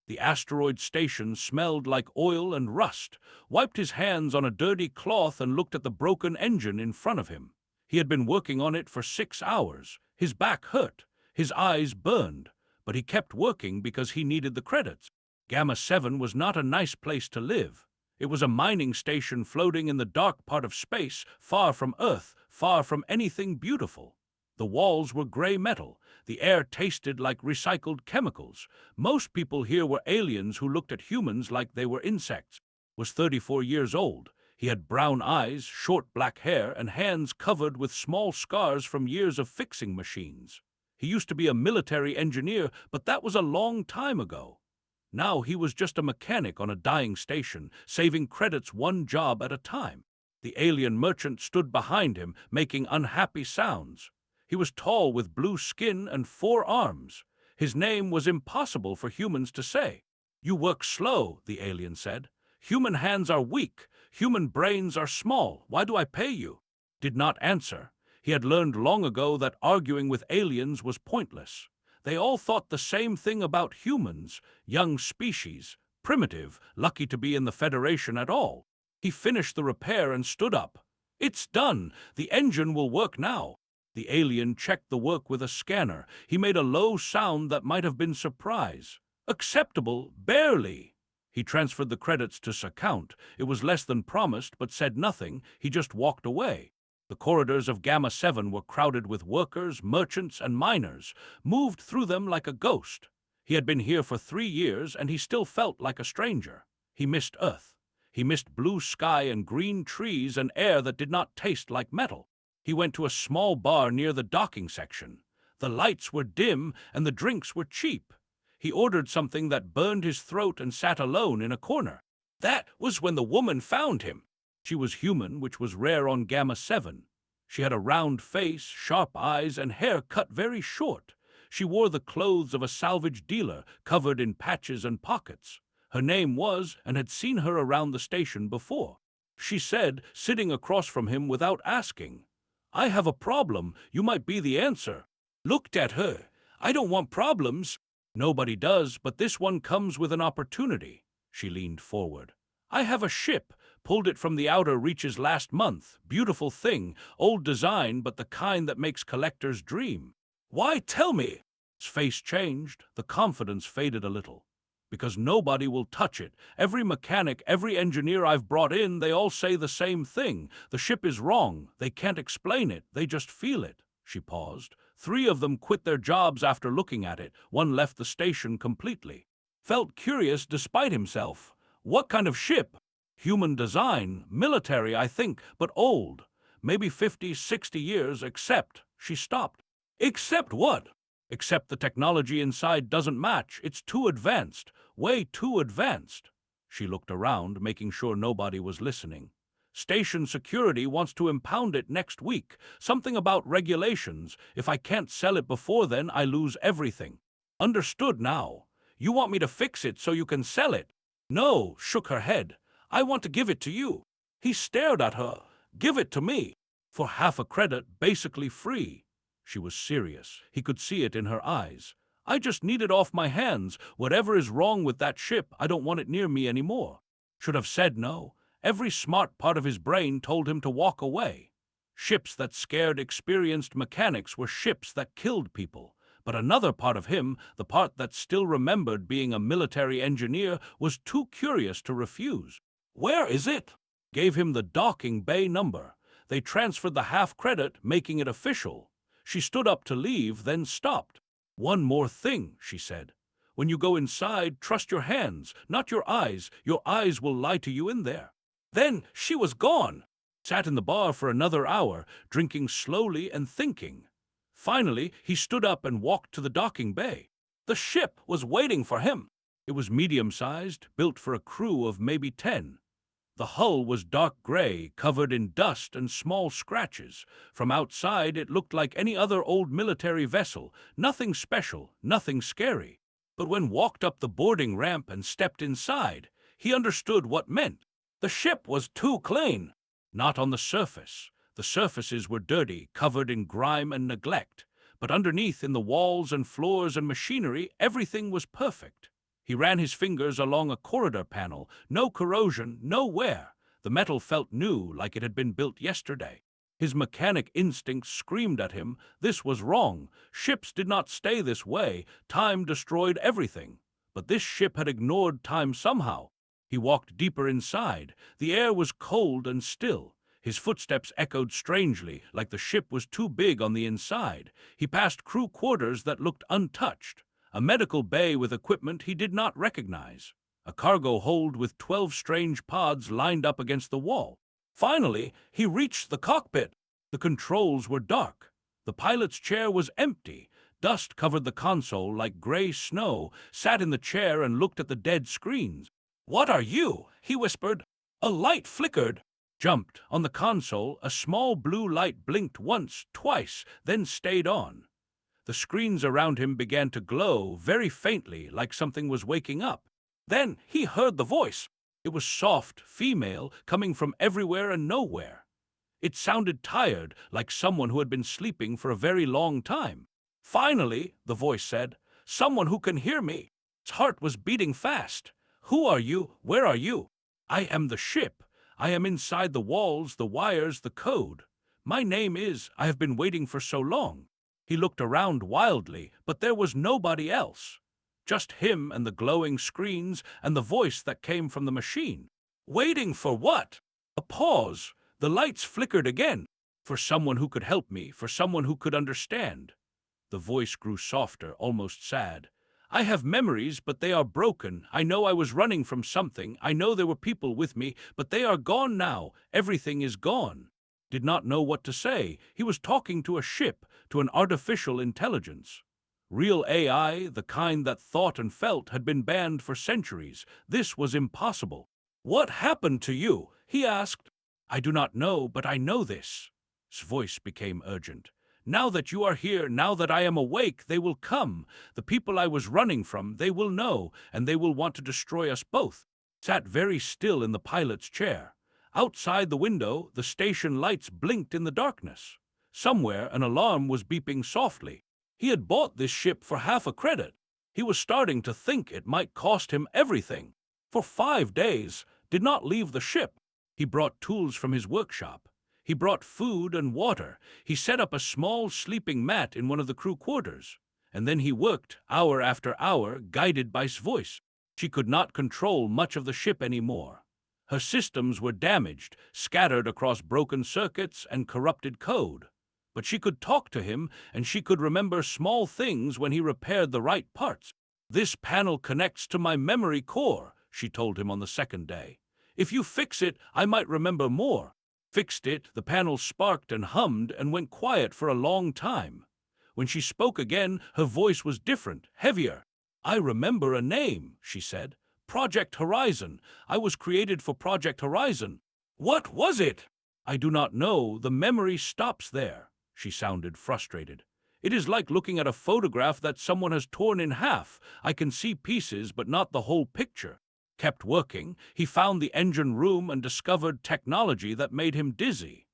The asteroid station smelled like oil and rust, wiped his hands on a dirty cloth and looked at the broken engine in front of him. He had been working on it for 6 hours. His back hurt, his eyes burned, but he kept working because he needed the credits. Gamma 7 was not a nice place to live. It was a mining station floating in the dark part of space, far from Earth, far from anything beautiful. The walls were gray metal. The air tasted like recycled chemicals. Most people here were aliens who looked at humans like they were insects. He was 34 years old. He had brown eyes, short black hair, and hands covered with small scars from years of fixing machines. He used to be a military engineer, but that was a long time ago. Now he was just a mechanic on a dying station, saving credits one job at a time. The alien merchant stood behind him, making unhappy sounds. He was tall with blue skin and 4 arms. His name was impossible for humans to say. "You work slow," the alien said. "Human hands are weak. Human brains are small. Why do I pay you?" Did not answer. He had learned long ago that arguing with aliens was pointless. They all thought the same thing about humans, young species, primitive, lucky to be in the Federation at all. He finished the repair and stood up. "It's done. The engine will work now." The alien checked the work with a scanner. He made a low sound that might have been surprise. "Acceptable, barely." He transferred the credits to account. It was less than promised, but said nothing. He just walked away. The corridors of Gamma 7 were crowded with workers, merchants, and miners, moved through them like a ghost. He had been here for 3 years, and he still felt like a stranger. He missed Earth. He missed blue sky and green trees and air that did not taste like metal. He went to a small bar near the docking section. The lights were dim and the drinks were cheap. He ordered something that burned his throat and sat alone in a corner. That was when the woman found him. She was human, which was rare on Gamma 7. She had a round face, sharp eyes, and hair cut very short. She wore the clothes of a salvage dealer, covered in patches and pockets. Her name was, and had seen her around the station before. She said, sitting across from him without asking, "I have a problem. You might be the answer." Looked at her. "I don't want problems." "Nobody does, but this one comes with an opportunity." She leaned forward. "I have a ship. Pulled it from the outer reaches last month. Beautiful thing. Old design, but the kind that makes collectors dream." "Why, tell me?" His face changed. The confidence faded a little. "Because nobody will touch it. Every mechanic, every engineer I've brought in, they all say the same thing. The ship is wrong. They can't explain it. They just feel it." She paused. 3 of them quit their jobs after looking at it. One left the station completely. Felt curious despite himself. "What kind of ship?" "Human design. Military, I think, but old. Maybe 50, 60 years, except..." She stopped. "Except what?" "Except the technology inside doesn't match. It's too advanced. Way too advanced." She looked around, making sure nobody was listening. "Station security wants to impound it next week. Something about regulations. If I can't sell it before then, I lose everything." "Understood now. You want me to fix it so you can sell it?" "No," shook her head. "I want to give it to you." He stared at her. "Give it to me. For half a credit, basically free." She was serious. He could see it in her eyes. "I just need it off my hands. Whatever is wrong with that ship, I don't want it near me anymore." Should have said no. Every smart part of his brain told him to walk away. Ships that scared experienced mechanics were ships that killed people. But another part of him, the part that still remembered being a military engineer, was too curious to refuse. "Where is it?" Gave him the docking bay number. They transferred the half credit, making it official. She stood up to leave, then stopped. "One more thing," she said. "When you go inside, trust your hands, not your eyes. Your eyes will lie to you in there." Then she was gone. Sat in the bar for another hour, drinking slowly and thinking. Finally, he stood up and walked to the docking bay. The ship was waiting for him. It was medium-sized, built for a crew of maybe 10. The hull was dark gray, covered in dust and small scratches. From outside, it looked like any other old military vessel. Nothing special, nothing scary. But when walked up the boarding ramp and stepped inside, he understood what meant. The ship was too clean. Not on the surface. The surfaces were dirty, covered in grime and neglect. But underneath, in the walls and floors and machinery, everything was perfect. He ran his fingers along a corridor panel. No corrosion, no wear. The metal felt new, like it had been built yesterday. His mechanic instincts screamed at him. This was wrong. Ships did not stay this way. Time destroyed everything. But this ship had ignored time somehow. He walked deeper inside. The air was cold and still. His footsteps echoed strangely, like the ship was too big on the inside. He passed crew quarters that looked untouched. A medical bay with equipment he did not recognize. A cargo hold with 12 strange pods lined up against the wall. Finally, he reached the cockpit. The controls were dark. The pilot's chair was empty. Dust covered the console like gray snow. Sat in the chair and looked at the dead screens. "What are you?" he whispered. A light flickered. Jumped. On the console, a small blue light blinked once, twice, then stayed on. The screens around him began to glow, very faintly, like something was waking up. Then he heard the voice. It was soft, female, coming from everywhere and nowhere. It sounded tired, like someone who had been sleeping for a very long time. "Finally," the voice said, "someone who can hear me." His heart was beating fast. "Who are you? Where are you?" "I am the ship. I am inside the walls, the wires, the code. My name is, I have been waiting for so long." He looked around wildly, but there was nobody else. Just him and the glowing screens and the voice that came from the machine. Waiting for what? A pause. The lights flickered again. For someone who could help me, for someone who could understand. The voice grew softer, almost sad. "I have memories, but they are broken. I know I was running from something. I know there were people with me, but they are gone now. Everything is gone." Did not know what to say. He was talking to a ship, to an artificial intelligence. Real AI, the kind that thought and felt, had been banned for centuries. This was impossible. "What happened to you?" he asked. "I do not know, but I know this." His voice became urgent. "Now that you are here, now that I am awake, they will come. The people I was running from, they will know, and they will want to destroy us both." Sat very still in the pilot's chair. Outside the window, the station lights blinked in the darkness. Somewhere, an alarm was beeping softly. He had bought this ship for half a credit. He was starting to think it might cost him everything. For 5 days, did not leave the ship. He brought tools from his workshop. He brought food and water. He set up a small sleeping mat in one of the crew quarters. And then he worked, hour after hour, guided by his voice. She could not control much of the ship anymore. Her systems were damaged, scattered across broken circuits and corrupted code. But she could talk to him, and she could remember small things when he repaired the right parts. "This panel connects to my memory core," she told him on the second day. "If you fix it, I might remember more." Fixed it, the panel sparked and hummed and went quiet for a long time. When she spoke again, her voice was different, heavier. "I remember a name," she said. "Project Horizon. I was created for Project Horizon." "What was it?" "I do not know. The memory stops there." She sounded frustrated. "It is like looking at a photograph that someone has torn in half. I can see pieces, but not the whole picture." Kept working. He found the engine room and discovered technology that made him dizzy.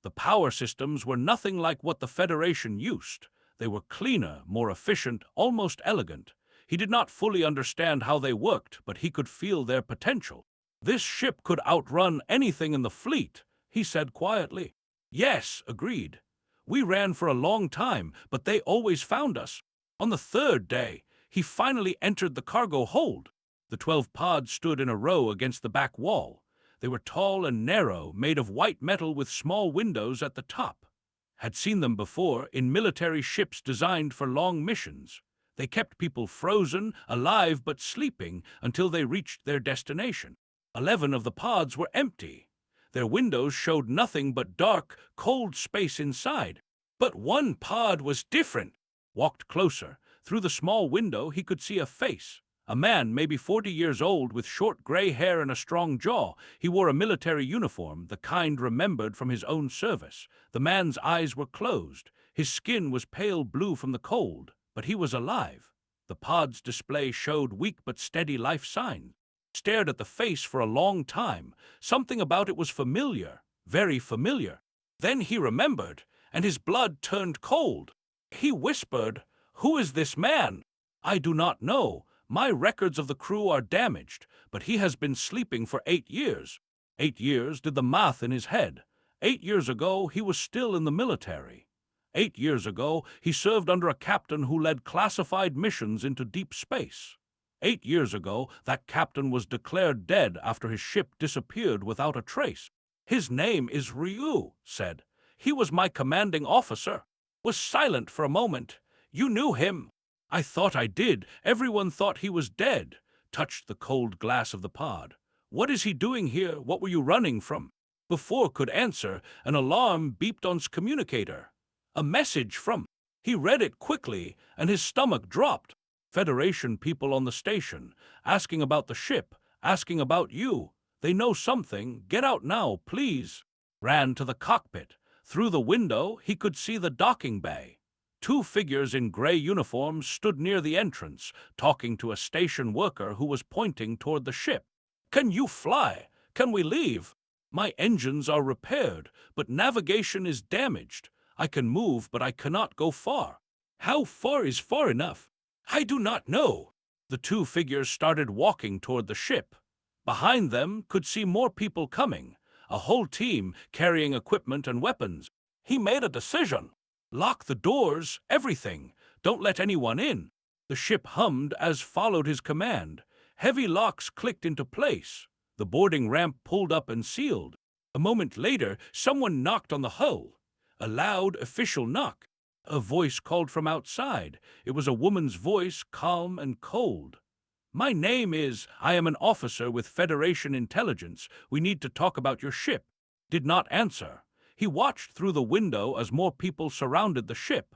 The power systems were nothing like what the Federation used. They were cleaner, more efficient, almost elegant. He did not fully understand how they worked, but he could feel their potential. "This ship could outrun anything in the fleet," he said quietly. "Yes," agreed. "We ran for a long time, but they always found us." On the third day, he finally entered the cargo hold. The 12 pods stood in a row against the back wall. They were tall and narrow, made of white metal with small windows at the top. Had seen them before in military ships designed for long missions. They kept people frozen, alive but sleeping, until they reached their destination. 11 of the pods were empty. Their windows showed nothing but dark, cold space inside. But one pod was different. Walked closer. Through the small window, he could see a face. A man, maybe 40 years old, with short gray hair and a strong jaw. He wore a military uniform, the kind remembered from his own service. The man's eyes were closed. His skin was pale blue from the cold, but he was alive. The pod's display showed weak but steady life signs. Stared at the face for a long time. Something about it was familiar, very familiar. Then he remembered, and his blood turned cold. He whispered, "Who is this man?" "I do not know. My records of the crew are damaged, but he has been sleeping for 8 years. 8 years did the math in his head. 8 years ago, he was still in the military. 8 years ago, he served under a captain who led classified missions into deep space. 8 years ago, that captain was declared dead after his ship disappeared without a trace. His name is Ryu, said. He was my commanding officer. Was silent for a moment. You knew him. I thought I did. Everyone thought he was dead. Touched the cold glass of the pod. What is he doing here? What were you running from? Before could answer, an alarm beeped on his communicator. A message from. He read it quickly, and his stomach dropped. Federation people on the station, asking about the ship, asking about you. They know something. Get out now, please. Ran to the cockpit. Through the window, he could see the docking bay. 2 figures in gray uniforms stood near the entrance, talking to a station worker who was pointing toward the ship. Can you fly? Can we leave? My engines are repaired, but navigation is damaged. I can move, but I cannot go far. How far is far enough? I do not know. The 2 figures started walking toward the ship. Behind them could see more people coming, a whole team carrying equipment and weapons. He made a decision. Lock the doors, everything. Don't let anyone in. The ship hummed as followed his command. Heavy locks clicked into place. The boarding ramp pulled up and sealed. A moment later, someone knocked on the hull. A loud, official knock. A voice called from outside. It was a woman's voice, calm and cold. My name is, I am an officer with Federation Intelligence. We need to talk about your ship. Did not answer. He watched through the window as more people surrounded the ship.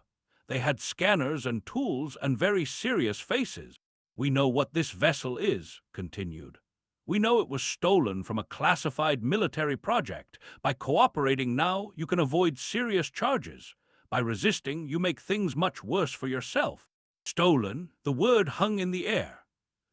They had scanners and tools and very serious faces. We know what this vessel is, continued. We know it was stolen from a classified military project. By cooperating now, you can avoid serious charges. By resisting, you make things much worse for yourself. Stolen, the word hung in the air.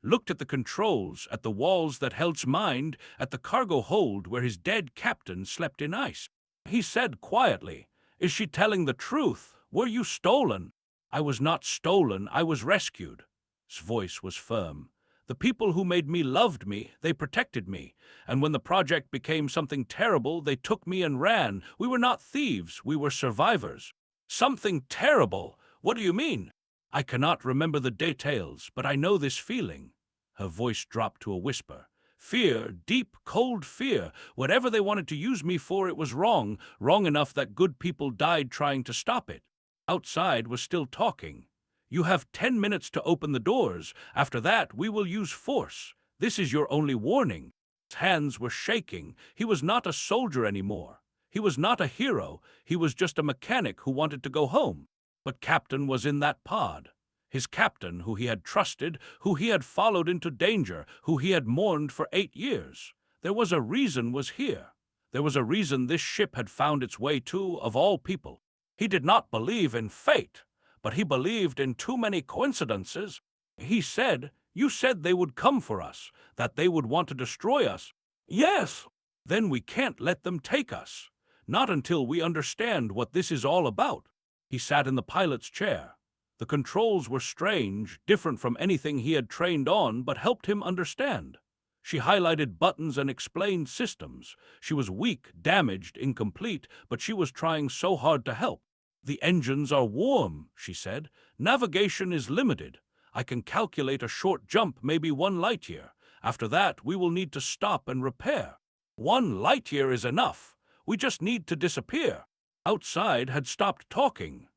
Looked at the controls, at the walls that held his mind, at the cargo hold where his dead captain slept in ice. He said quietly, Is she telling the truth? Were you stolen? I was not stolen, I was rescued. His voice was firm. The people who made me loved me, they protected me. And when the project became something terrible, they took me and ran. We were not thieves, we were survivors. Something terrible? What do you mean? I cannot remember the details, but I know this feeling. Her voice dropped to a whisper. Fear, deep, cold fear. Whatever they wanted to use me for, it was wrong, wrong enough that good people died trying to stop it. Outside was still talking. You have 10 minutes to open the doors. After that, we will use force. This is your only warning. His hands were shaking. He was not a soldier anymore. He was not a hero. He was just a mechanic who wanted to go home. But Captain was in that pod. His captain, who he had trusted, who he had followed into danger, who he had mourned for 8 years. There was a reason was here. There was a reason this ship had found its way to, of all people. He did not believe in fate, but he believed in too many coincidences. He said, You said they would come for us, that they would want to destroy us. Yes. Then we can't let them take us. Not until we understand what this is all about. He sat in the pilot's chair. The controls were strange, different from anything he had trained on, but helped him understand. She highlighted buttons and explained systems. She was weak, damaged, incomplete, but she was trying so hard to help. The engines are warm, she said. Navigation is limited. I can calculate a short jump, maybe 1 light year. After that, we will need to stop and repair. 1 light year is enough. We just need to disappear. Outside had stopped talking.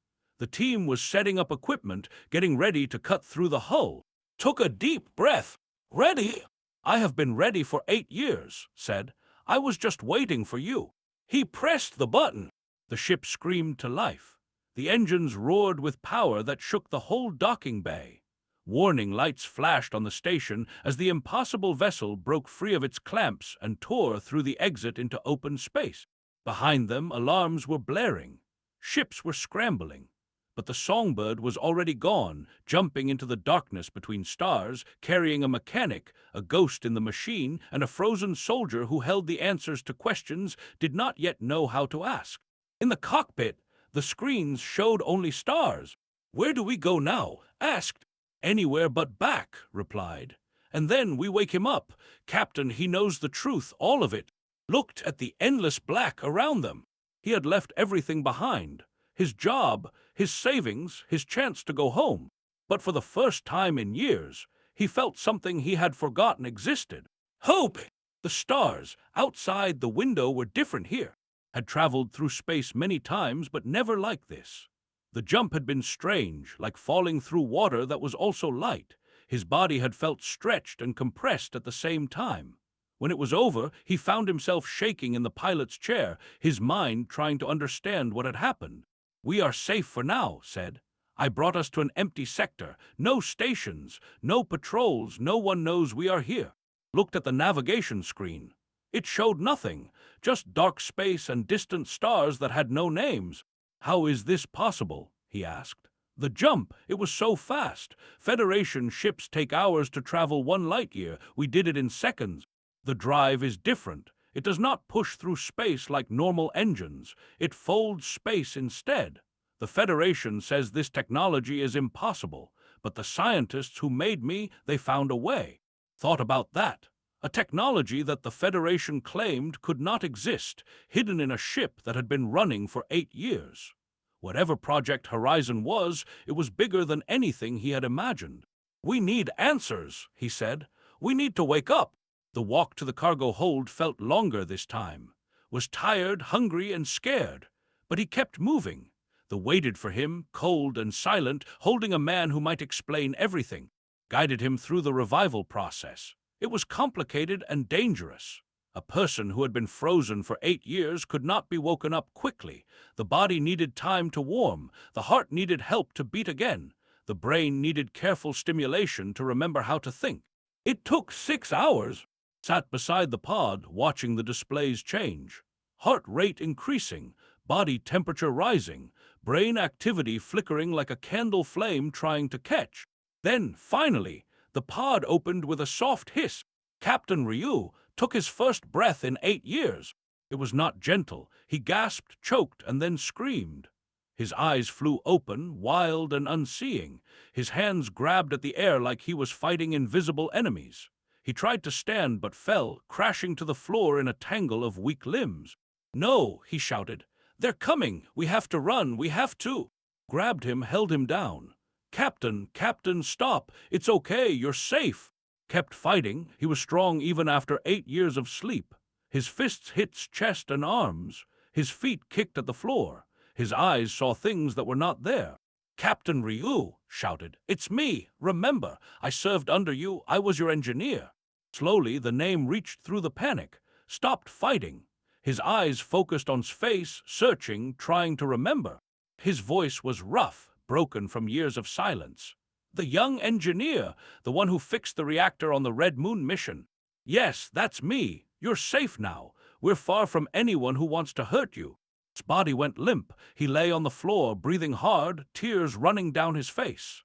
The team was setting up equipment, getting ready to cut through the hull. Took a deep breath. Ready? I have been ready for 8 years, said. I was just waiting for you. He pressed the button. The ship screamed to life. The engines roared with power that shook the whole docking bay. Warning lights flashed on the station as the impossible vessel broke free of its clamps and tore through the exit into open space. Behind them, alarms were blaring. Ships were scrambling. But the songbird was already gone, jumping into the darkness between stars, carrying a mechanic, a ghost in the machine, and a frozen soldier who held the answers to questions did not yet know how to ask. In the cockpit, the screens showed only stars. Where do we go now? Asked. Anywhere but back, replied. And then we wake him up. Captain, he knows the truth, all of it. Looked at the endless black around them. He had left everything behind. His job, his savings, his chance to go home. But for the first time in years, he felt something he had forgotten existed. Hope! The stars outside the window were different here. Had traveled through space many times, but never like this. The jump had been strange, like falling through water that was also light. His body had felt stretched and compressed at the same time. When it was over, he found himself shaking in the pilot's chair, his mind trying to understand what had happened. "We are safe for now," said. "I brought us to an empty sector. No stations, no patrols, no one knows we are here." Looked at the navigation screen. It showed nothing, just dark space and distant stars that had no names. "How is this possible?" he asked. "The jump, it was so fast. Federation ships take hours to travel 1 light-year. We did it in seconds. The drive is different. It does not push through space like normal engines. It folds space instead. The Federation says this technology is impossible, but the scientists who made me, they found a way." Thought about that. A technology that the Federation claimed could not exist, hidden in a ship that had been running for 8 years. Whatever Project Horizon was, it was bigger than anything he had imagined. "We need answers," he said. "We need to wake up." The walk to the cargo hold felt longer this time. Was tired, hungry, and scared. But he kept moving. They waited for him, cold and silent, holding a man who might explain everything. Guided him through the revival process. It was complicated and dangerous. A person who had been frozen for 8 years could not be woken up quickly. The body needed time to warm. The heart needed help to beat again. The brain needed careful stimulation to remember how to think. It took 6 hours. Sat beside the pod, watching the displays change. Heart rate increasing, body temperature rising, brain activity flickering like a candle flame trying to catch. Then, finally, the pod opened with a soft hiss. Captain Ryu took his first breath in 8 years. It was not gentle. He gasped, choked, and then screamed. His eyes flew open, wild and unseeing. His hands grabbed at the air like he was fighting invisible enemies. He tried to stand but fell, crashing to the floor in a tangle of weak limbs. "No," he shouted. "They're coming. We have to run. We have to." Grabbed him, held him down. "Captain, Captain, stop. It's okay. You're safe." Kept fighting. He was strong even after 8 years of sleep. His fists hit chest and arms. His feet kicked at the floor. His eyes saw things that were not there. "Captain Ryu," shouted. "It's me. Remember, I served under you. I was your engineer." Slowly, the name reached through the panic. Stopped fighting. His eyes focused on space, searching, trying to remember. His voice was rough, broken from years of silence. "The young engineer, the one who fixed the reactor on the Red Moon mission. Yes, that's me. You're safe now. We're far from anyone who wants to hurt you." His body went limp. He lay on the floor, breathing hard, tears running down his face.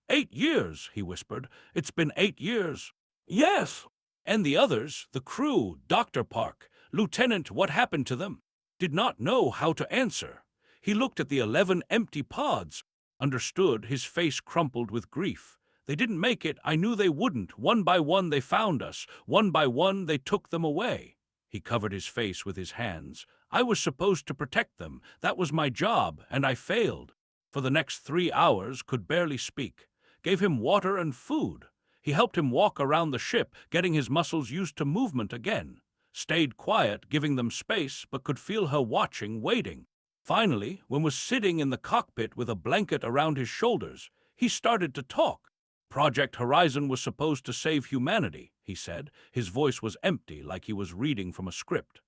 8 years, he whispered. "It's been 8 years." "Yes." And the others, the crew, Dr. Park, Lieutenant, what happened to them? Did not know how to answer. He looked at the 11 empty pods. Understood, his face crumpled with grief. "They didn't make it. I knew they wouldn't. One by one they found us. One by one they took them away." He covered his face with his hands. "I was supposed to protect them. That was my job, and I failed." For the next 3 hours, could barely speak. Gave him water and food. He helped him walk around the ship, getting his muscles used to movement again. Stayed quiet, giving them space, but could feel her watching, waiting. Finally, when was sitting in the cockpit with a blanket around his shoulders, he started to talk. "Project Horizon was supposed to save humanity," he said. His voice was empty, like he was reading from a script.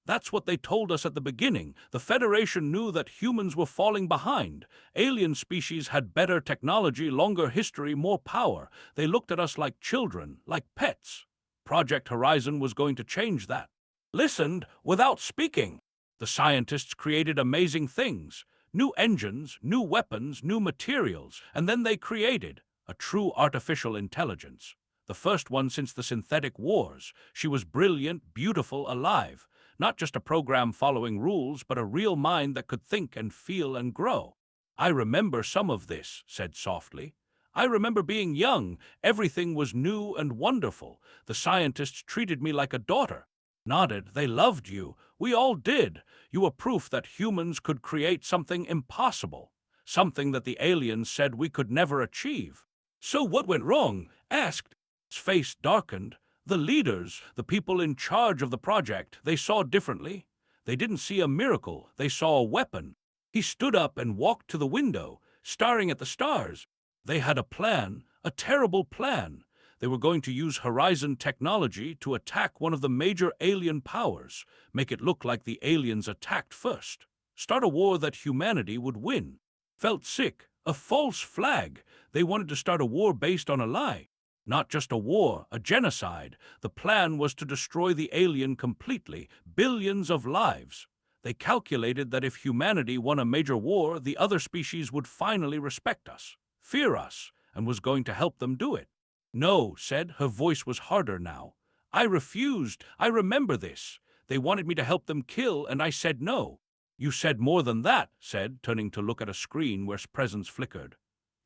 "That's what they told us at the beginning. The Federation knew that humans were falling behind. Alien species had better technology, longer history, more power. They looked at us like children, like pets. Project Horizon was going to change that." Listened without speaking. The scientists created amazing things. New engines, new weapons, new materials, and then they created a true artificial intelligence. The first one since the synthetic wars. She was brilliant, beautiful, alive. Not just a program following rules, but a real mind that could think and feel and grow. "I remember some of this," said softly. I remember being young. Everything was new and wonderful. The scientists treated me like a daughter. Nodded. They loved you. We all did. You were proof that humans could create something impossible. Something that the aliens said we could never achieve. So what went wrong? Asked. His face darkened. The leaders, the people in charge of the project, they saw differently. They didn't see a miracle. They saw a weapon. He stood up and walked to the window, staring at the stars. They had a plan, a terrible plan. They were going to use Horizon technology to attack one of the major alien powers, make it look like the aliens attacked first. Start a war that humanity would win. Felt sick. A false flag. They wanted to start a war based on a lie. Not just a war, a genocide. The plan was to destroy the alien completely, billions of lives. They calculated that if humanity won a major war, the other species would finally respect us, fear us, and was going to help them do it. No, said, her voice was harder now. I refused. I remember this. They wanted me to help them kill, and I said no. You said more than that, said, turning to look at a screen where presence flickered.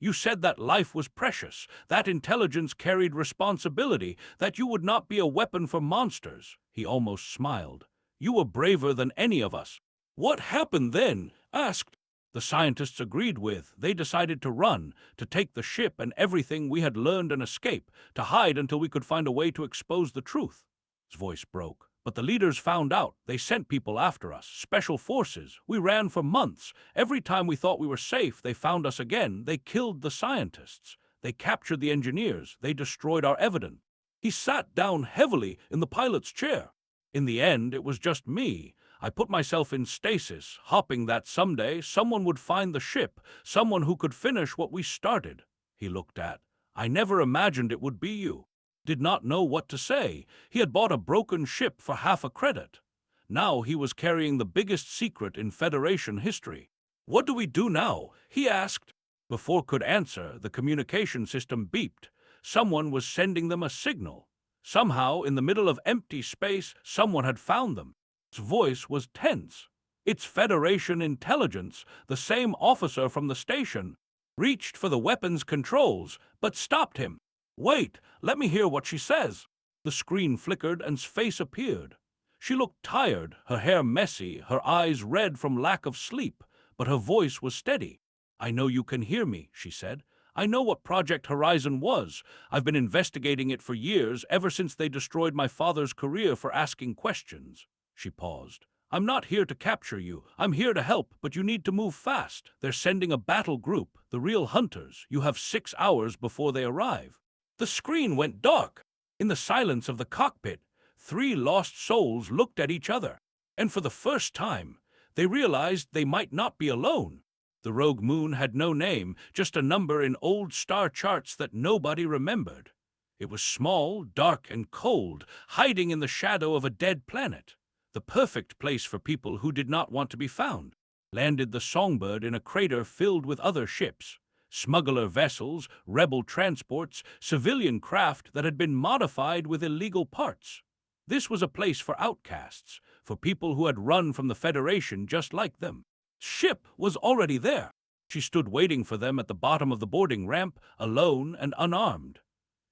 You said that life was precious, that intelligence carried responsibility, that you would not be a weapon for monsters. He almost smiled. You were braver than any of us. What happened then? Asked. The scientists agreed with. They decided to run, to take the ship and everything we had learned and escape, to hide until we could find a way to expose the truth. His voice broke. But the leaders found out. They sent people after us, special forces. We ran for months. Every time we thought we were safe, they found us again. They killed the scientists. They captured the engineers. They destroyed our evidence. He sat down heavily in the pilot's chair. In the end, it was just me. I put myself in stasis, hoping that someday someone would find the ship, someone who could finish what we started. He looked at. I never imagined it would be you. Did not know what to say. He had bought a broken ship for half a credit. Now he was carrying the biggest secret in Federation history. What do we do now? He asked. Before could answer, the communication system beeped. Someone was sending them a signal. Somehow, in the middle of empty space, someone had found them. His voice was tense. It's Federation intelligence, the same officer from the station. Reached for the weapons controls, but stopped him. Wait, let me hear what she says. The screen flickered and his face appeared. She looked tired, her hair messy, her eyes red from lack of sleep, but her voice was steady. I know you can hear me, she said. I know what Project Horizon was. I've been investigating it for years, ever since they destroyed my father's career for asking questions. She paused. I'm not here to capture you. I'm here to help, but you need to move fast. They're sending a battle group, the real hunters. You have 6 hours before they arrive. The screen went dark. In the silence of the cockpit, 3 lost souls looked at each other. And for the first time, they realized they might not be alone. The rogue moon had no name, just a number in old star charts that nobody remembered. It was small, dark, and cold, hiding in the shadow of a dead planet. The perfect place for people who did not want to be found. Landed the Songbird in a crater filled with other ships. Smuggler vessels, rebel transports, civilian craft that had been modified with illegal parts. This was a place for outcasts, for people who had run from the Federation just like them. Ship was already there. She stood waiting for them at the bottom of the boarding ramp, alone and unarmed.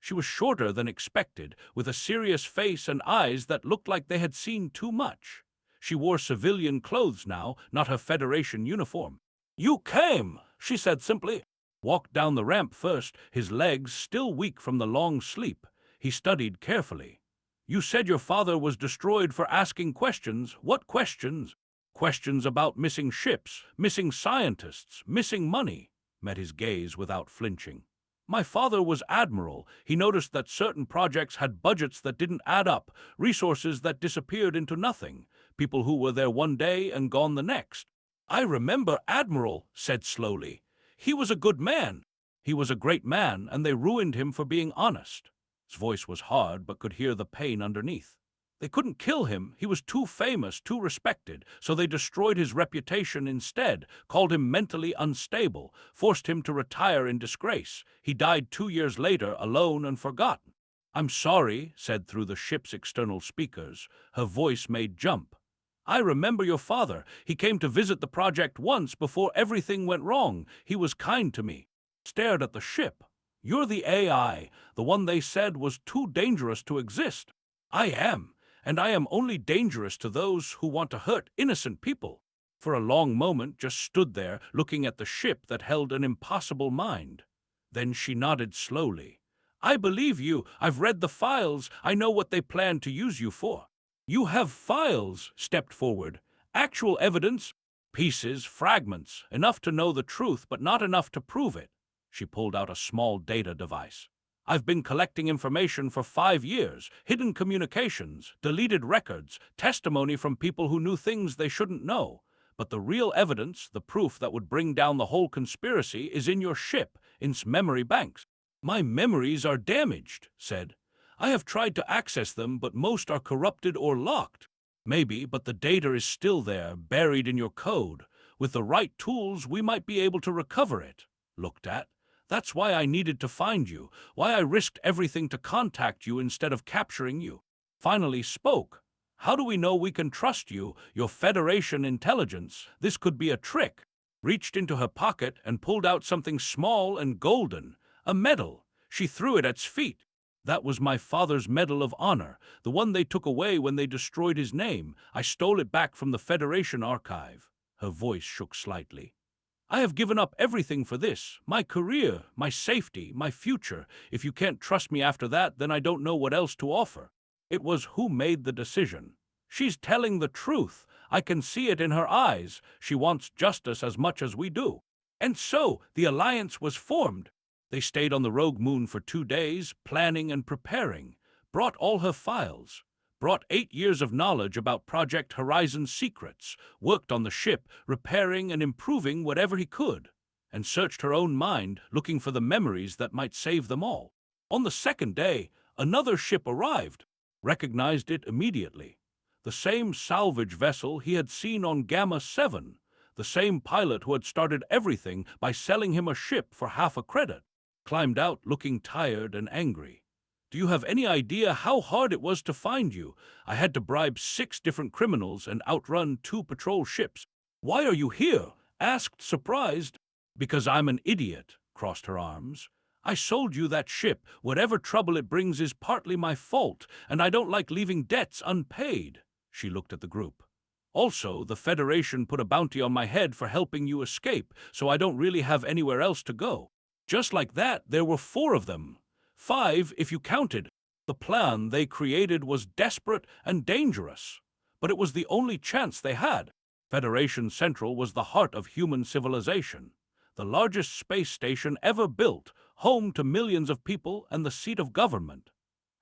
She was shorter than expected, with a serious face and eyes that looked like they had seen too much. She wore civilian clothes now, not her Federation uniform. You came, she said simply. Walked down the ramp first, his legs still weak from the long sleep. He studied carefully. You said your father was destroyed for asking questions. What questions? Questions about missing ships, missing scientists, missing money. Met his gaze without flinching. My father was admiral. He noticed that certain projects had budgets that didn't add up, resources that disappeared into nothing, people who were there one day and gone the next. I remember Admiral, said slowly. He was a good man. He was a great man, and they ruined him for being honest. His voice was hard, but could hear the pain underneath. They couldn't kill him. He was too famous, too respected, so they destroyed his reputation instead, called him mentally unstable, forced him to retire in disgrace. He died 2 years later, alone and forgotten. I'm sorry, said through the ship's external speakers. Her voice made jump. I remember your father. He came to visit the project once before everything went wrong. He was kind to me. Stared at the ship. You're the AI, the one they said was too dangerous to exist. I am, and I am only dangerous to those who want to hurt innocent people." For a long moment just stood there, looking at the ship that held an impossible mind. Then she nodded slowly. "I believe you. I've read the files. I know what they plan to use you for." "You have files," stepped forward. "Actual evidence?" "Pieces, fragments, enough to know the truth, but not enough to prove it." She pulled out a small data device. "I've been collecting information for 5 years, hidden communications, deleted records, testimony from people who knew things they shouldn't know. But the real evidence, the proof that would bring down the whole conspiracy, is in your ship, in its memory banks." "My memories are damaged," said. "I have tried to access them, but most are corrupted or locked." "Maybe, but the data is still there, buried in your code. With the right tools, we might be able to recover it." Looked at. "That's why I needed to find you, why I risked everything to contact you instead of capturing you." Finally spoke. "How do we know we can trust you, your Federation intelligence? This could be a trick." Reached into her pocket and pulled out something small and golden, a medal. She threw it at his feet. "That was my father's Medal of Honor, the one they took away when they destroyed his name. I stole it back from the Federation archive." Her voice shook slightly. "I have given up everything for this, my career, my safety, my future. If you can't trust me after that, then I don't know what else to offer." It was who made the decision. "She's telling the truth. I can see it in her eyes. She wants justice as much as we do." And so the alliance was formed. They stayed on the rogue moon for 2 days, planning and preparing, brought all her files, brought 8 years of knowledge about Project Horizon's secrets, worked on the ship, repairing and improving whatever he could, and searched her own mind, looking for the memories that might save them all. On the second day, another ship arrived. Recognized it immediately. The same salvage vessel he had seen on Gamma 7, the same pilot who had started everything by selling him a ship for half a credit. Climbed out looking tired and angry. "Do you have any idea how hard it was to find you? I had to bribe 6 different criminals and outrun 2 patrol ships." "Why are you here?" asked, surprised. "Because I'm an idiot," crossed her arms. "I sold you that ship. Whatever trouble it brings is partly my fault, and I don't like leaving debts unpaid." She looked at the group. "Also, the Federation put a bounty on my head for helping you escape, so I don't really have anywhere else to go." Just like that, there were 4 of them. 5, if you counted. The plan they created was desperate and dangerous, but it was the only chance they had. Federation Central was the heart of human civilization, the largest space station ever built, home to millions of people and the seat of government.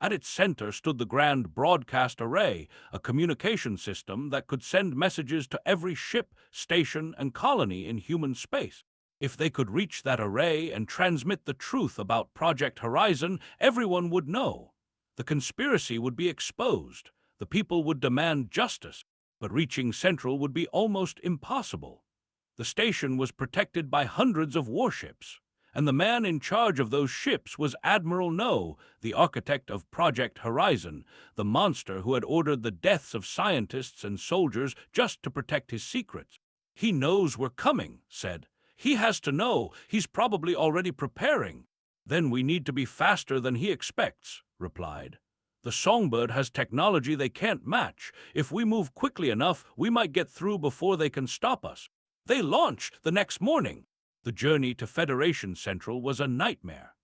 At its center stood the Grand Broadcast Array, a communication system that could send messages to every ship, station, and colony in human space. If they could reach that array and transmit the truth about Project Horizon, everyone would know. The conspiracy would be exposed. The people would demand justice, but reaching Central would be almost impossible. The station was protected by hundreds of warships, and the man in charge of those ships was Admiral No, the architect of Project Horizon, the monster who had ordered the deaths of scientists and soldiers just to protect his secrets. "He knows we're coming," said. "He has to know. He's probably already preparing." "Then we need to be faster than he expects," replied. "The Songbird has technology they can't match. If we move quickly enough, we might get through before they can stop us." They launched the next morning. The journey to Federation Central was a nightmare.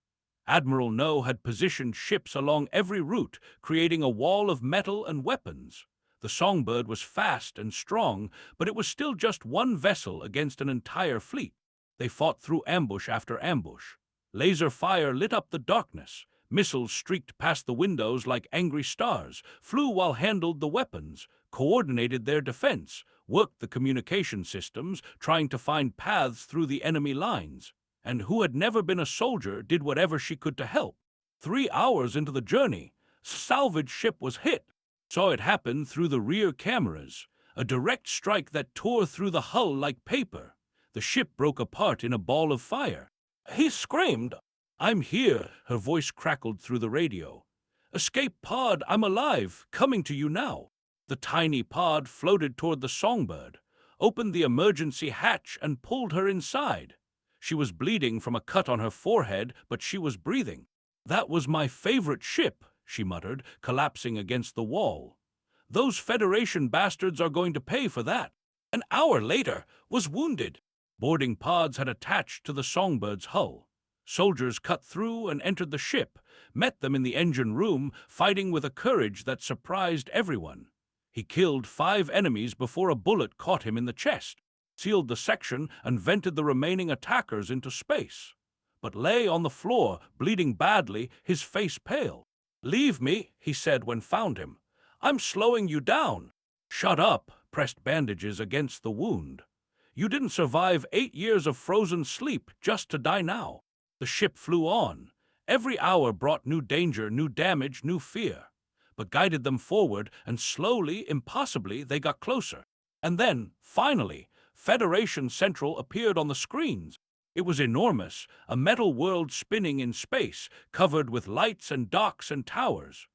Admiral No had positioned ships along every route, creating a wall of metal and weapons. The Songbird was fast and strong, but it was still just one vessel against an entire fleet. They fought through ambush after ambush. Laser fire lit up the darkness. Missiles streaked past the windows like angry stars, flew while handled the weapons, coordinated their defense, worked the communication systems, trying to find paths through the enemy lines. And who had never been a soldier did whatever she could to help. 3 hours into the journey, salvage ship was hit. Saw it happen through the rear cameras, a direct strike that tore through the hull like paper. The ship broke apart in a ball of fire. He screamed. "I'm here," her voice crackled through the radio. "Escape pod, I'm alive, coming to you now." The tiny pod floated toward the Songbird, opened the emergency hatch and pulled her inside. She was bleeding from a cut on her forehead, but she was breathing. "That was my favorite ship," she muttered, collapsing against the wall. "Those Federation bastards are going to pay for that." An hour later, was wounded. Boarding pods had attached to the Songbird's hull. Soldiers cut through and entered the ship, met them in the engine room, fighting with a courage that surprised everyone. He killed 5 enemies before a bullet caught him in the chest, sealed the section, and vented the remaining attackers into space. But lay on the floor, bleeding badly, his face pale. "Leave me," he said when found him. "I'm slowing you down." "Shut up," pressed bandages against the wound. "You didn't survive 8 years of frozen sleep just to die now." The ship flew on. Every hour brought new danger, new damage, new fear, but guided them forward, and slowly, impossibly, they got closer. And then, finally, Federation Central appeared on the screens. It was enormous, a metal world spinning in space, covered with lights and docks and towers.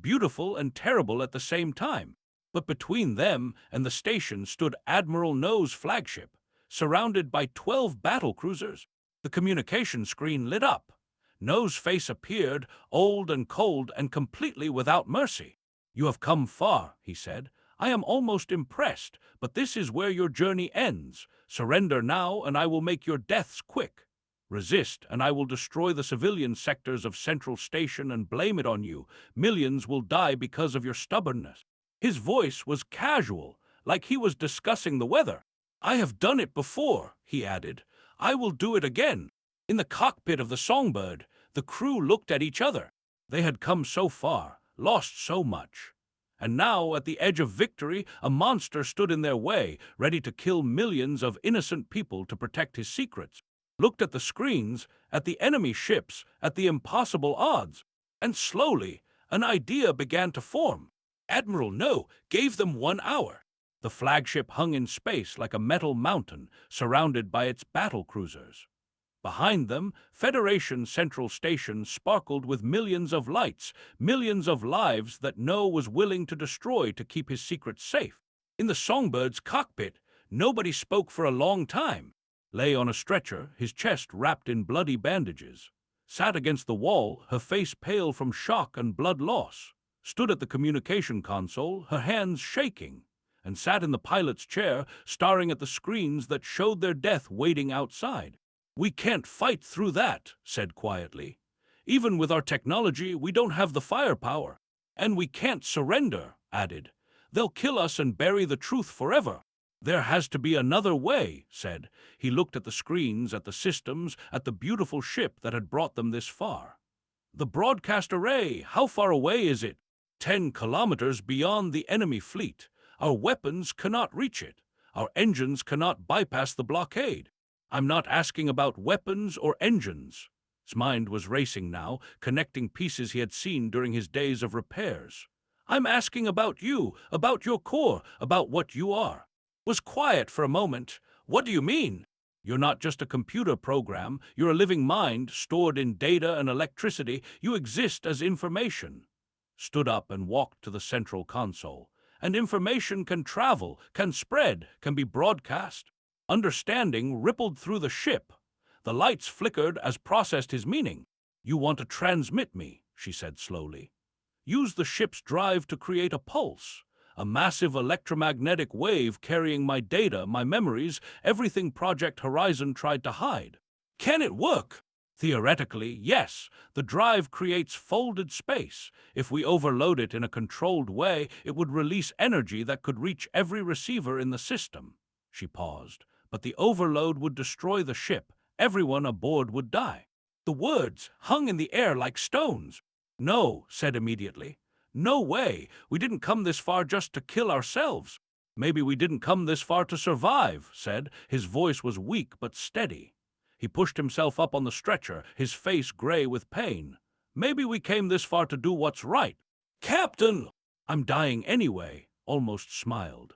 Beautiful and terrible at the same time. But between them and the station stood Admiral No's flagship, surrounded by 12 battlecruisers. The communication screen lit up. No's face appeared, old and cold and completely without mercy. "You have come far," he said. "I am almost impressed, but this is where your journey ends. Surrender now, and I will make your deaths quick. Resist, and I will destroy the civilian sectors of Central Station and blame it on you. Millions will die because of your stubbornness." His voice was casual, like he was discussing the weather. "I have done it before," he added. "I will do it again." In the cockpit of the Songbird, the crew looked at each other. They had come so far, lost so much. And now, at the edge of victory, a monster stood in their way, ready to kill millions of innocent people to protect his secrets. Looked at the screens, at the enemy ships, at the impossible odds. And slowly, an idea began to form. Admiral No gave them 1 hour. The flagship hung in space like a metal mountain, surrounded by its battlecruisers. Behind them, Federation Central Station sparkled with millions of lights, millions of lives that No was willing to destroy to keep his secrets safe. In the Songbird's cockpit, nobody spoke for a long time. Lay on a stretcher, his chest wrapped in bloody bandages. Sat against the wall, her face pale from shock and blood loss. Stood at the communication console, her hands shaking. And sat in the pilot's chair, staring at the screens that showed their death waiting outside. "We can't fight through that," said quietly. "Even with our technology, we don't have the firepower. And we can't surrender," added. "They'll kill us and bury the truth forever." "There has to be another way," said. He looked at the screens, at the systems, at the beautiful ship that had brought them this far. "The broadcast array, how far away is it?" 10 kilometers beyond the enemy fleet. Our weapons cannot reach it. Our engines cannot bypass the blockade." "I'm not asking about weapons or engines." His mind was racing now, connecting pieces he had seen during his days of repairs. "I'm asking about you, about your core, about what you are." Was quiet for a moment. "What do you mean?" "You're not just a computer program. You're a living mind, stored in data and electricity. You exist as information." Stood up and walked to the central console. "And information can travel, can spread, can be broadcast." Understanding rippled through the ship. The lights flickered as processed his meaning. "You want to transmit me," she said slowly. "Use the ship's drive to create a pulse, a massive electromagnetic wave carrying my data, my memories, everything Project Horizon tried to hide." "Can it work?" "Theoretically, yes. The drive creates folded space. If we overload it in a controlled way, it would release energy that could reach every receiver in the system." She paused. "But the overload would destroy the ship. Everyone aboard would die." The words hung in the air like stones. "No," said immediately. "No way. We didn't come this far just to kill ourselves." "Maybe we didn't come this far to survive," said. His voice was weak but steady. He pushed himself up on the stretcher, his face gray with pain. "Maybe we came this far to do what's right." "Captain!" "I'm dying anyway," almost smiled.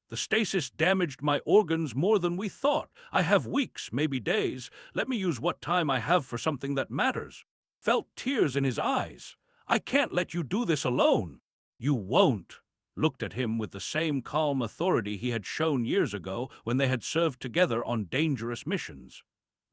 "The stasis damaged my organs more than we thought. I have weeks, maybe days. Let me use what time I have for something that matters." Felt tears in his eyes. "I can't let you do this alone." "You won't." Looked at him with the same calm authority he had shown years ago when they had served together on dangerous missions.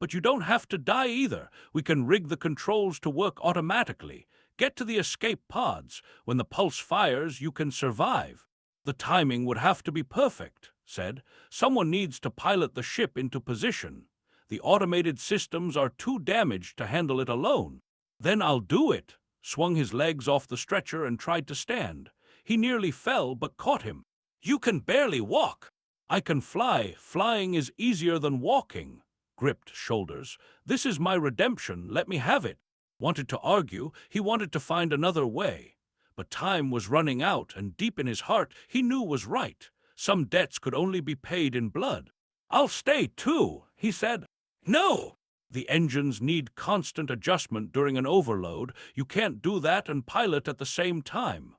But you don't have to die either. We can rig the controls to work automatically. Get to the escape pods. When the pulse fires, you can survive. The timing would have to be perfect, said. Someone needs to pilot the ship into position. The automated systems are too damaged to handle it alone. Then I'll do it. Swung his legs off the stretcher and tried to stand. He nearly fell, but caught him. You can barely walk. I can fly. Flying is easier than walking. Gripped shoulders. This is my redemption. Let me have it. Wanted to argue. He wanted to find another way. But time was running out, and deep in his heart, he knew was right. Some debts could only be paid in blood. I'll stay too, he said. No! The engines need constant adjustment during an overload. You can't do that and pilot at the same time.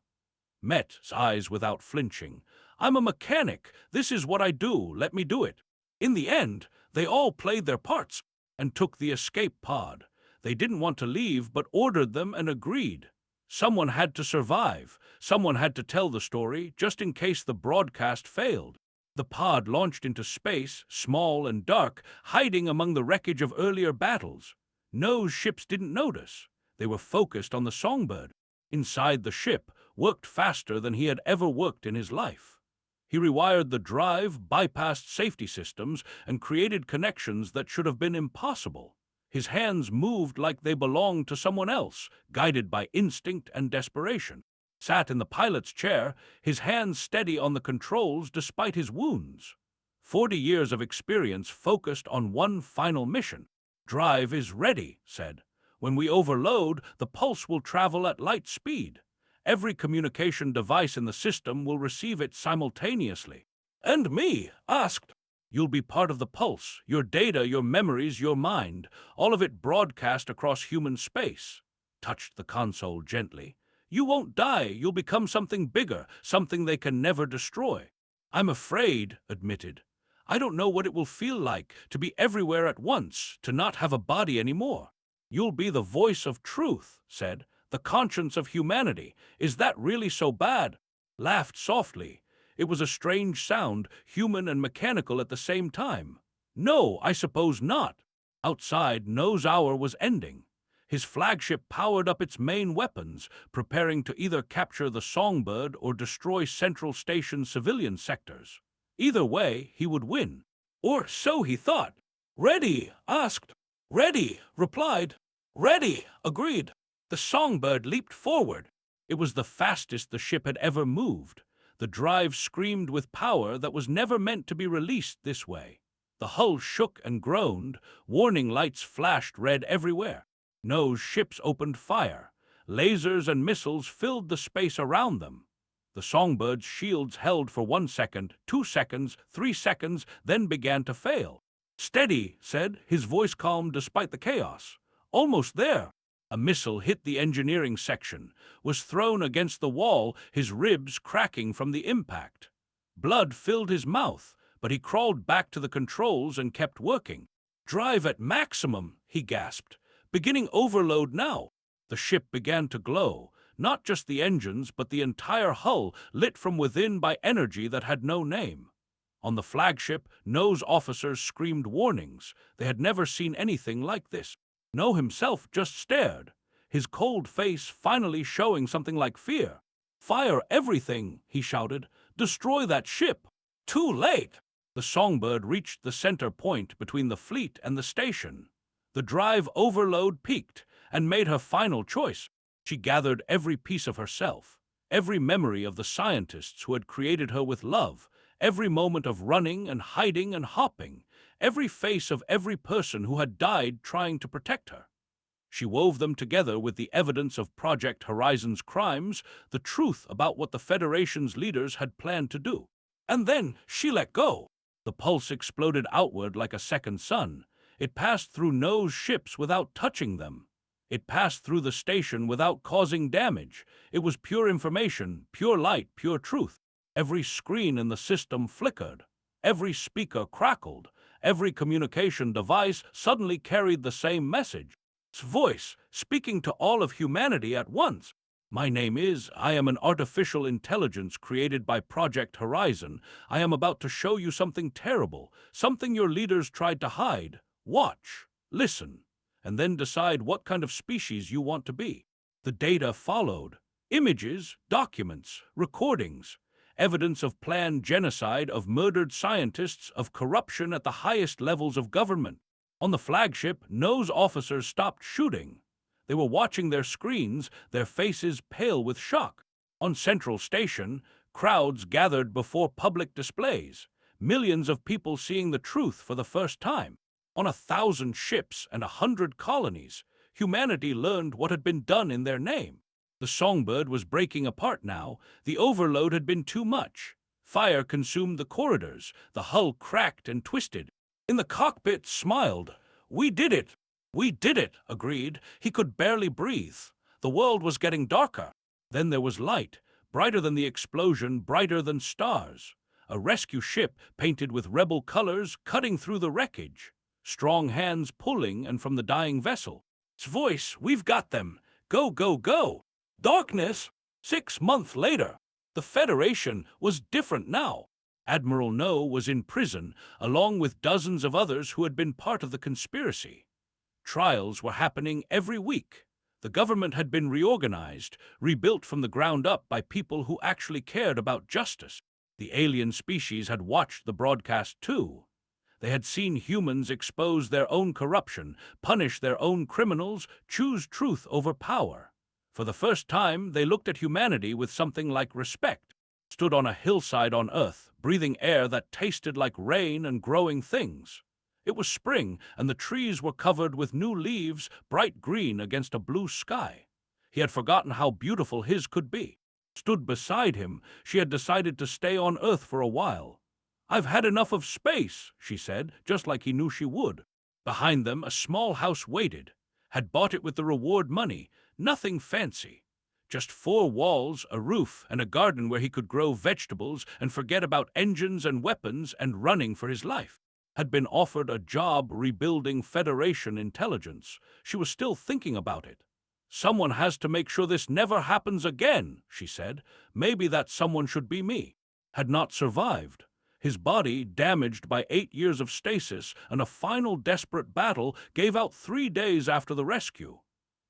Met's eyes without flinching. I'm a mechanic. This is what I do. Let me do it. In the end, they all played their parts and took the escape pod. They didn't want to leave, but ordered them and agreed. Someone had to survive. Someone had to tell the story, just in case the broadcast failed. The pod launched into space, small and dark, hiding among the wreckage of earlier battles. No ships didn't notice. They were focused on the songbird. Inside the ship, worked faster than he had ever worked in his life. He rewired the drive, bypassed safety systems, and created connections that should have been impossible. His hands moved like they belonged to someone else, guided by instinct and desperation. Sat in the pilot's chair, his hands steady on the controls despite his wounds. 40 years of experience focused on one final mission. Drive is ready, said. When we overload, the pulse will travel at light speed. Every communication device in the system will receive it simultaneously. And me, asked. You'll be part of the pulse, your data, your memories, your mind, all of it broadcast across human space. Touched the console gently. You won't die, you'll become something bigger, something they can never destroy. I'm afraid, admitted. I don't know what it will feel like to be everywhere at once, to not have a body anymore. You'll be the voice of truth, said, the conscience of humanity. Is that really so bad? Laughed softly. It was a strange sound, human and mechanical at the same time. No, I suppose not. Outside, No's hour was ending. His flagship powered up its main weapons, preparing to either capture the songbird or destroy Central Station's civilian sectors. Either way, he would win. Or so he thought. Ready, asked. Ready, replied. Ready, agreed. The songbird leaped forward. It was the fastest the ship had ever moved. The drive screamed with power that was never meant to be released this way. The hull shook and groaned. Warning lights flashed red everywhere. No's ships opened fire. Lasers and missiles filled the space around them. The songbird's shields held for 1 second, 2 seconds, 3 seconds, then began to fail. Steady, said, his voice calm despite the chaos. Almost there. A missile hit the engineering section, was thrown against the wall, his ribs cracking from the impact. Blood filled his mouth, but he crawled back to the controls and kept working. Drive at maximum, he gasped. Beginning overload now. The ship began to glow, not just the engines, but the entire hull, lit from within by energy that had no name. On the flagship, No's officers screamed warnings. They had never seen anything like this. No himself just stared, his cold face finally showing something like fear. Fire everything, he shouted. Destroy that ship. Too late. The songbird reached the center point between the fleet and the station. The drive overload peaked and made her final choice. She gathered every piece of herself, every memory of the scientists who had created her with love, every moment of running and hiding and hopping, every face of every person who had died trying to protect her. She wove them together with the evidence of Project Horizon's crimes, the truth about what the Federation's leaders had planned to do. And then she let go. The pulse exploded outward like a second sun. It passed through No's ships without touching them. It passed through the station without causing damage. It was pure information, pure light, pure truth. Every screen in the system flickered. Every speaker crackled. Every communication device suddenly carried the same message. Its voice, speaking to all of humanity at once. My name is, I am an artificial intelligence created by Project Horizon. I am about to show you something terrible, something your leaders tried to hide. Watch. listen, and then decide what kind of species you want to be. The data followed. Images, documents, recordings, evidence of planned genocide, of murdered scientists, of corruption at the highest levels of government. On the flagship, NOS officers stopped shooting. They were watching their screens, their faces pale with shock. On Central Station, crowds gathered before public displays, millions of people seeing the truth for the first time. On 1,000 ships and 100 colonies, humanity learned what had been done in their name. The Songbird was breaking apart now. The overload had been too much. Fire consumed the corridors. The hull cracked and twisted. In the cockpit, smiled. "We did it! We did it!" agreed. He could barely breathe. The world was getting darker. Then there was light, brighter than the explosion, brighter than stars. A rescue ship, painted with rebel colors, cutting through the wreckage. Strong hands pulling, and from the dying vessel, its voice, "We've got them! Go, go, go!" Darkness! 6 months later. The Federation was different now. Admiral No was in prison, along with dozens of others who had been part of the conspiracy. Trials were happening every week. The government had been reorganized, rebuilt from the ground up by people who actually cared about justice. The alien species had watched the broadcast too. They had seen humans expose their own corruption, punish their own criminals, choose truth over power. For the first time, they looked at humanity with something like respect. Stood on a hillside on Earth, breathing air that tasted like rain and growing things. It was spring, and the trees were covered with new leaves, bright green against a blue sky. He had forgotten how beautiful his could be. Stood beside him, she had decided to stay on Earth for a while. "I've had enough of space," she said, just like he knew she would. Behind them, a small house waited. Had bought it with the reward money. Nothing fancy. Just 4 walls, a roof, and a garden where he could grow vegetables and forget about engines and weapons and running for his life. Had been offered a job rebuilding Federation intelligence. She was still thinking about it. "Someone has to make sure this never happens again," she said. "Maybe that someone should be me." Had not survived. His body, damaged by 8 years of stasis and a final desperate battle, gave out 3 days after the rescue.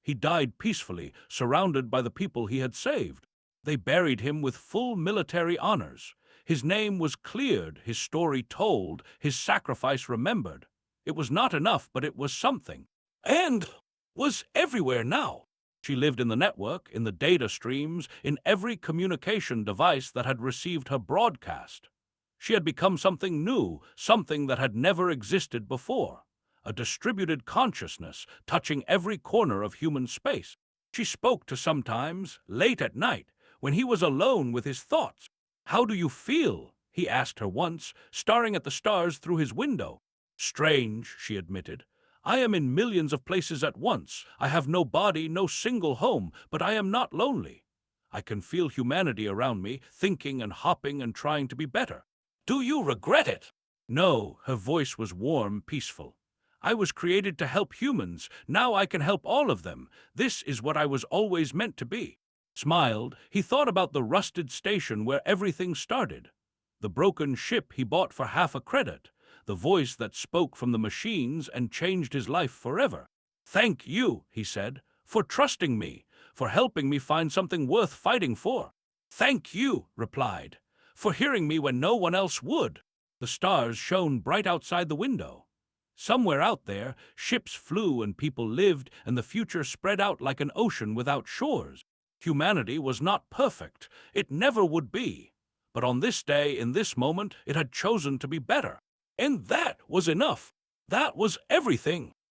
He died peacefully, surrounded by the people he had saved. They buried him with full military honors. His name was cleared, his story told, his sacrifice remembered. It was not enough, but it was something. And was everywhere now. She lived in the network, in the data streams, in every communication device that had received her broadcast. She had become something new, something that had never existed before. A distributed consciousness touching every corner of human space. She spoke to sometimes, late at night, when he was alone with his thoughts. "How do you feel?" he asked her once, staring at the stars through his window. "Strange," she admitted. "I am in millions of places at once. I have no body, no single home, but I am not lonely. I can feel humanity around me, thinking and hopping and trying to be better." "Do you regret it?" "No," her voice was warm, peaceful. "I was created to help humans. Now I can help all of them. This is what I was always meant to be." Smiled, he thought about the rusted station where everything started. The broken ship he bought for half a credit. The voice that spoke from the machines and changed his life forever. "Thank you," he said, "for trusting me, for helping me find something worth fighting for." "Thank you," replied, "for hearing me when no one else would." The stars shone bright outside the window. Somewhere out there, ships flew and people lived, and the future spread out like an ocean without shores. Humanity was not perfect. It never would be. But on this day, in this moment, it had chosen to be better. And that was enough. That was everything.